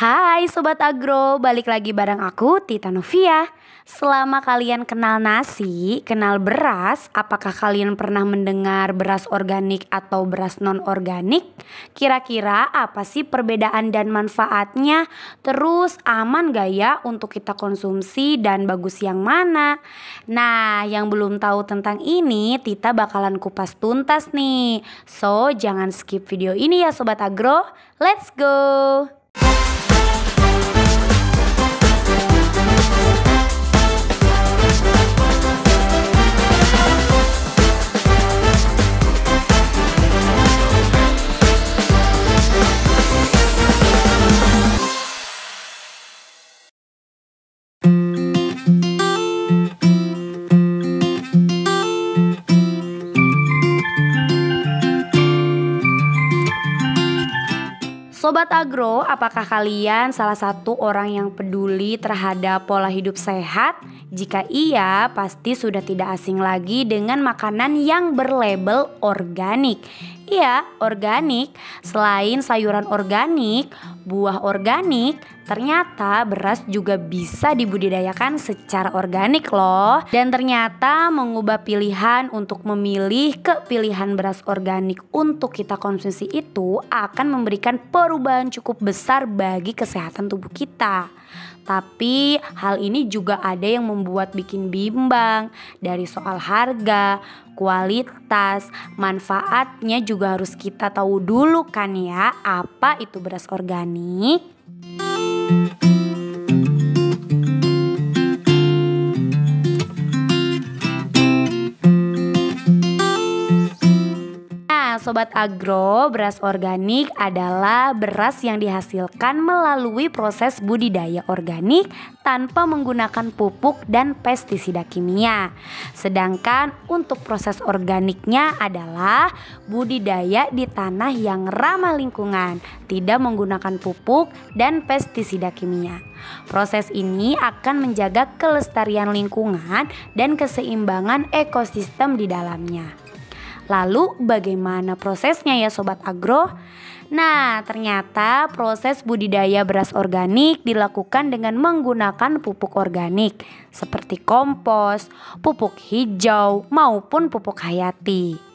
Hai Sobat Agro, balik lagi bareng aku Tita Novia. Selama kalian kenal nasi, kenal beras, apakah kalian pernah mendengar beras organik atau beras non-organik? Kira-kira apa sih perbedaan dan manfaatnya? Terus aman gak ya untuk kita konsumsi dan bagus yang mana? Nah, yang belum tahu tentang ini, Tita bakalan kupas tuntas nih. So, jangan skip video ini ya Sobat Agro. Let's go! Sobat Agro, apakah kalian salah satu orang yang peduli terhadap pola hidup sehat? Jika iya, pasti sudah tidak asing lagi dengan makanan yang berlabel organik. Iya, organik. Selain sayuran organik, buah organik, ternyata beras juga bisa dibudidayakan secara organik loh. Dan ternyata mengubah pilihan untuk memilih ke pilihan beras organik untuk kita konsumsi itu akan memberikan perubahan cukup besar bagi kesehatan tubuh kita. Tapi hal ini juga ada yang membuat bikin bimbang dari soal harga, kualitas, manfaatnya juga harus kita tahu dulu kan ya, apa itu beras organik. Sobat Agro, beras organik adalah beras yang dihasilkan melalui proses budidaya organik tanpa menggunakan pupuk dan pestisida kimia. Sedangkan untuk proses organiknya adalah budidaya di tanah yang ramah lingkungan, tidak menggunakan pupuk dan pestisida kimia. Proses ini akan menjaga kelestarian lingkungan dan keseimbangan ekosistem di dalamnya. Lalu bagaimana prosesnya ya Sobat Agro? Nah, ternyata proses budidaya beras organik dilakukan dengan menggunakan pupuk organik seperti kompos, pupuk hijau maupun pupuk hayati.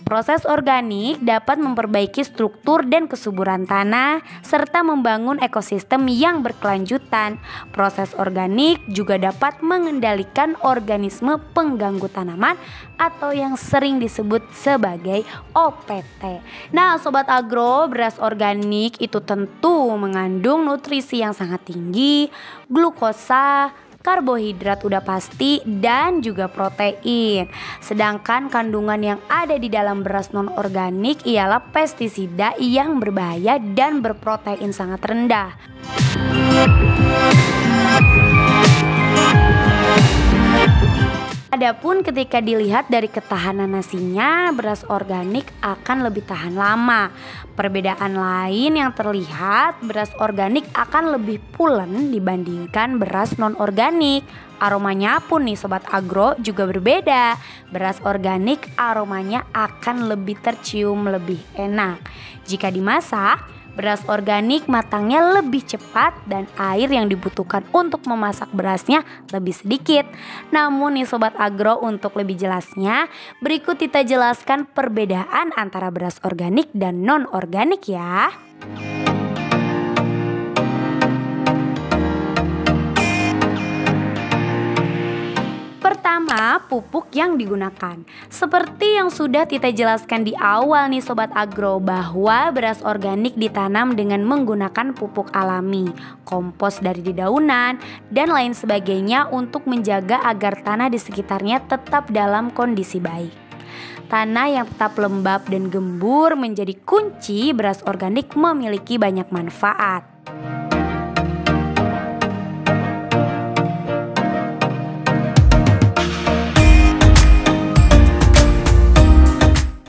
Proses organik dapat memperbaiki struktur dan kesuburan tanah serta membangun ekosistem yang berkelanjutan. Proses organik juga dapat mengendalikan organisme pengganggu tanaman atau yang sering disebut sebagai OPT. Nah, Sobat Agro, beras organik itu tentu mengandung nutrisi yang sangat tinggi, glukosa, karbohidrat udah pasti, dan juga protein. Sedangkan kandungan yang ada di dalam beras non-organik ialah pestisida yang berbahaya dan berprotein sangat rendah. Adapun ketika dilihat dari ketahanan nasinya, beras organik akan lebih tahan lama. Perbedaan lain yang terlihat, beras organik akan lebih pulen dibandingkan beras non-organik. Aromanya pun nih Sobat Agro juga berbeda. Beras organik aromanya akan lebih tercium, lebih enak. Jika dimasak, beras organik matangnya lebih cepat dan air yang dibutuhkan untuk memasak berasnya lebih sedikit. Namun nih Sobat Agro, untuk lebih jelasnya, berikut kita jelaskan perbedaan antara beras organik dan non-organik ya. Pertama, pupuk yang digunakan. Seperti yang sudah Tita jelaskan di awal nih Sobat Agro, bahwa beras organik ditanam dengan menggunakan pupuk alami, kompos dari dedaunan, dan lain sebagainya untuk menjaga agar tanah di sekitarnya tetap dalam kondisi baik. Tanah yang tetap lembab dan gembur menjadi kunci beras organik memiliki banyak manfaat.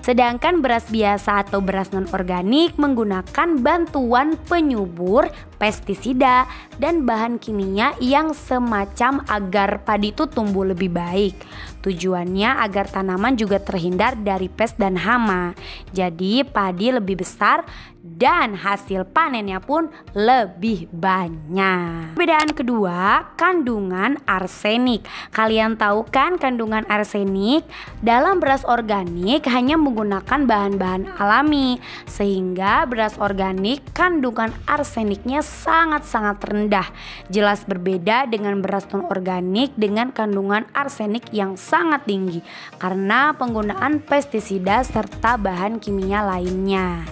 Sedangkan beras biasa atau beras non-organik menggunakan bantuan penyubur, pestisida, dan bahan kimia yang semacam agar padi itu tumbuh lebih baik. Tujuannya agar tanaman juga terhindar dari pes dan hama. Jadi padi lebih besar dan hasil panennya pun lebih banyak. Perbedaan kedua, kandungan arsenik. Kalian tahu kan kandungan arsenik? Dalam beras organik hanya menggunakan bahan-bahan alami, sehingga beras organik kandungan arseniknya sangat-sangat rendah. Jelas berbeda dengan beras non organik dengan kandungan arsenik yang sangat tinggi karena penggunaan pestisida serta bahan kimia lainnya.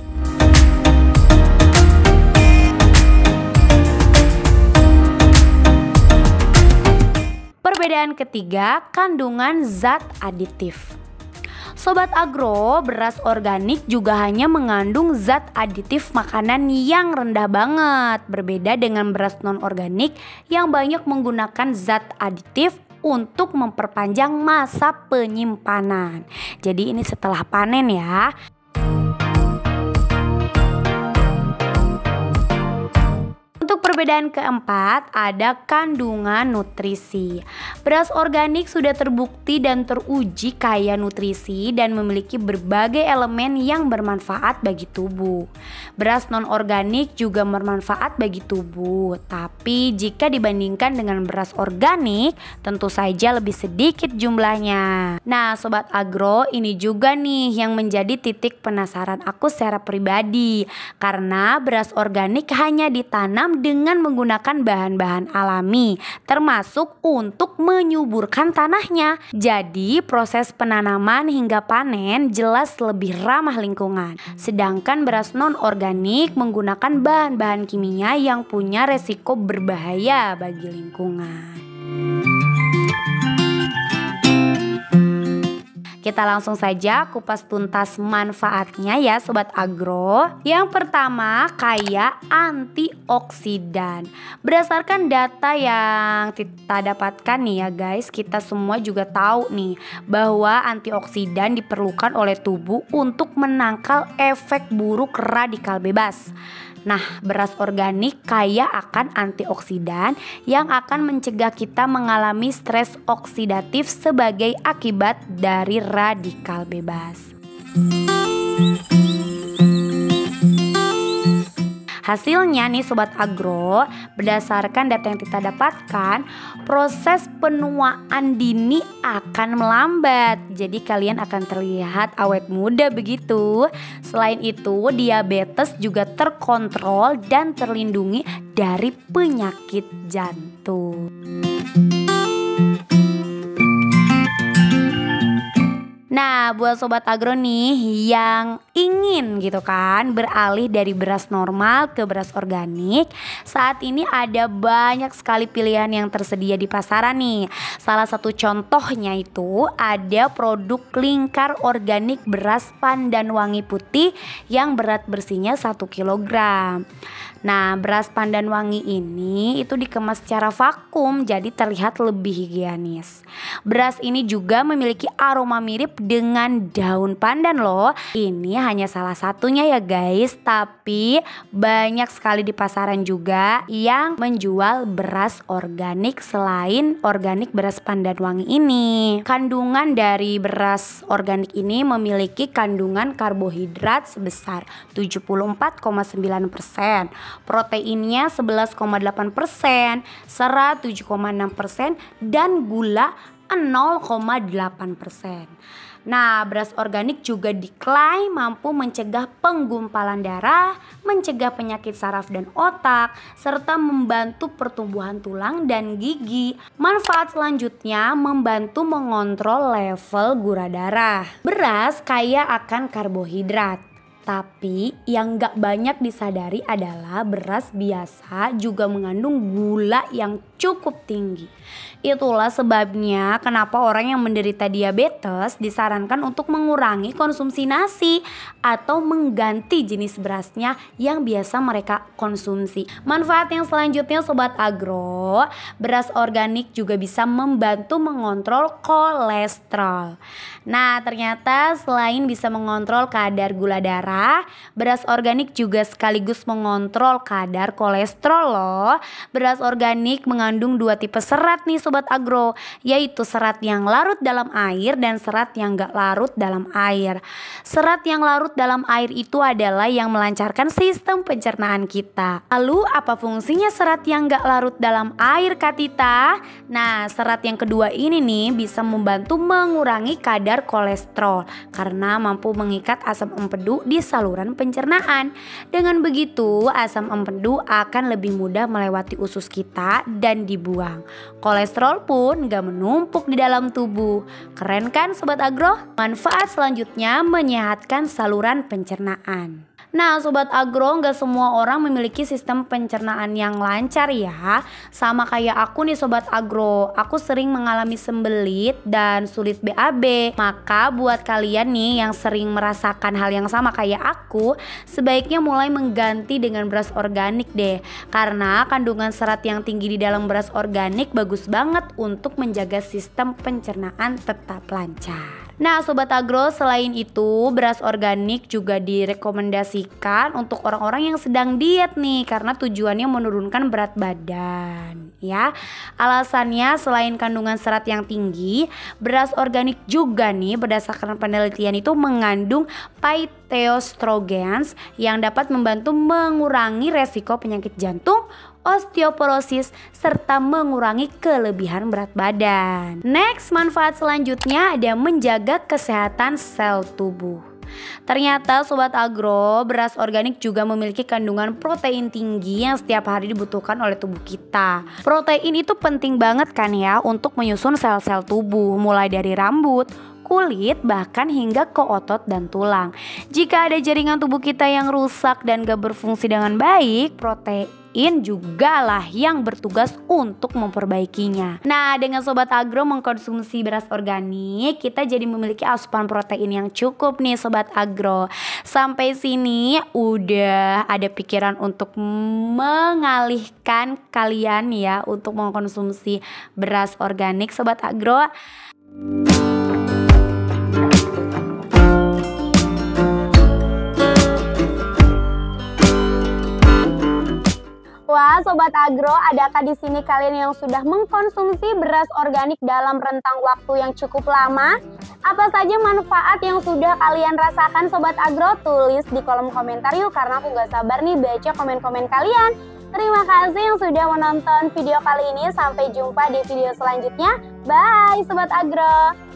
Perbedaan ketiga, kandungan zat aditif. Sobat Agro, beras organik juga hanya mengandung zat aditif makanan yang rendah banget. Berbeda dengan beras non-organik yang banyak menggunakan zat aditif untuk memperpanjang masa penyimpanan. Jadi ini setelah panen ya. Untuk perbedaan keempat, ada kandungan nutrisi. Beras organik sudah terbukti dan teruji kaya nutrisi dan memiliki berbagai elemen yang bermanfaat bagi tubuh. Beras non-organik juga bermanfaat bagi tubuh, tapi jika dibandingkan dengan beras organik, tentu saja lebih sedikit jumlahnya. Nah, Sobat Agro, ini juga nih yang menjadi titik penasaran aku secara pribadi, karena beras organik hanya ditanam dengan menggunakan bahan-bahan alami, termasuk untuk menyuburkan tanahnya. Jadi proses penanaman hingga panen jelas lebih ramah lingkungan. Sedangkan beras non-organik menggunakan bahan-bahan kimia yang punya resiko berbahaya bagi lingkungan. Kita langsung saja kupas tuntas manfaatnya ya Sobat Agro. Yang pertama, kaya antioksidan. Berdasarkan data yang kita dapatkan nih ya guys, kita semua juga tahu nih bahwa antioksidan diperlukan oleh tubuh untuk menangkal efek buruk radikal bebas. Nah, beras organik kaya akan antioksidan yang akan mencegah kita mengalami stres oksidatif sebagai akibat dari radikal bebas. Hasilnya nih Sobat Agro, berdasarkan data yang kita dapatkan, proses penuaan dini akan melambat. Jadi kalian akan terlihat awet muda begitu. Selain itu, diabetes juga terkontrol dan terlindungi dari penyakit jantung. Nah, buat Sobat Agro nih yang ingin gitu kan beralih dari beras normal ke beras organik, saat ini ada banyak sekali pilihan yang tersedia di pasaran nih. Salah satu contohnya itu ada produk lingkar organik beras pandan wangi putih yang berat bersihnya 1 kilogram. Nah, beras pandan wangi ini itu dikemas secara vakum, jadi terlihat lebih higienis. Beras ini juga memiliki aroma mirip dengan daun pandan loh. Ini hanya salah satunya ya guys, tapi banyak sekali di pasaran juga yang menjual beras organik selain organik beras pandan wangi ini. Kandungan dari beras organik ini memiliki kandungan karbohidrat sebesar 74,9%. Proteinnya 11,8%, serat 7,6%, dan gula 0,8%. Nah, beras organik juga diklaim mampu mencegah penggumpalan darah, mencegah penyakit saraf dan otak, serta membantu pertumbuhan tulang dan gigi. Manfaat selanjutnya membantu mengontrol level gula darah. Beras kaya akan karbohidrat, tapi yang gak banyak disadari adalah beras biasa juga mengandung gula yang cukup tinggi. Itulah sebabnya kenapa orang yang menderita diabetes disarankan untuk mengurangi konsumsi nasi atau mengganti jenis berasnya yang biasa mereka konsumsi. Manfaat yang selanjutnya Sobat Agro, beras organik juga bisa membantu mengontrol kolesterol. Nah, ternyata selain bisa mengontrol kadar gula darah, darah, beras organik juga sekaligus mengontrol kadar kolesterol loh. Beras organik mengandung dua tipe serat nih Sobat Agro, yaitu serat yang larut dalam air dan serat yang gak larut dalam air. Serat yang larut dalam air itu adalah yang melancarkan sistem pencernaan kita. Lalu apa fungsinya serat yang gak larut dalam air Kak Tita? Nah, serat yang kedua ini nih bisa membantu mengurangi kadar kolesterol karena mampu mengikat asam empedu di saluran pencernaan. Dengan begitu, asam empedu akan lebih mudah melewati usus kita dan dibuang. Kolesterol pun gak menumpuk di dalam tubuh. Keren kan Sobat Agro? Manfaat selanjutnya menyehatkan saluran pencernaan. Nah Sobat Agro, gak semua orang memiliki sistem pencernaan yang lancar ya. Sama kayak aku nih Sobat Agro, aku sering mengalami sembelit dan sulit BAB. Maka buat kalian nih yang sering merasakan hal yang sama kayak aku, sebaiknya mulai mengganti dengan beras organik deh. Karena kandungan serat yang tinggi di dalam beras organik bagus banget untuk menjaga sistem pencernaan tetap lancar. Nah Sobat Agro, selain itu beras organik juga direkomendasikan untuk orang-orang yang sedang diet nih, karena tujuannya menurunkan berat badan ya. Alasannya selain kandungan serat yang tinggi, beras organik juga nih berdasarkan penelitian itu mengandung phytoestrogens yang dapat membantu mengurangi resiko penyakit jantung, osteoporosis, serta mengurangi kelebihan berat badan. Next, manfaat selanjutnya ada menjaga kesehatan sel tubuh. Ternyata Sobat Agro, beras organik juga memiliki kandungan protein tinggi yang setiap hari dibutuhkan oleh tubuh kita. Protein itu penting banget kan ya untuk menyusun sel-sel tubuh, mulai dari rambut, kulit, bahkan hingga ke otot dan tulang. Jika ada jaringan tubuh kita yang rusak dan gak berfungsi dengan baik, protein juga lah yang bertugas untuk memperbaikinya. Nah, dengan Sobat Agro mengkonsumsi beras organik, kita jadi memiliki asupan protein yang cukup nih Sobat Agro. Sampai sini udah ada pikiran untuk mengalihkan kalian ya untuk mengkonsumsi beras organik Sobat Agro. Wah, Sobat Agro, adakah di sini kalian yang sudah mengkonsumsi beras organik dalam rentang waktu yang cukup lama? Apa saja manfaat yang sudah kalian rasakan Sobat Agro? Tulis di kolom komentar yuk, karena aku gak sabar nih baca komen-komen kalian. Terima kasih yang sudah menonton video kali ini. Sampai jumpa di video selanjutnya. Bye Sobat Agro.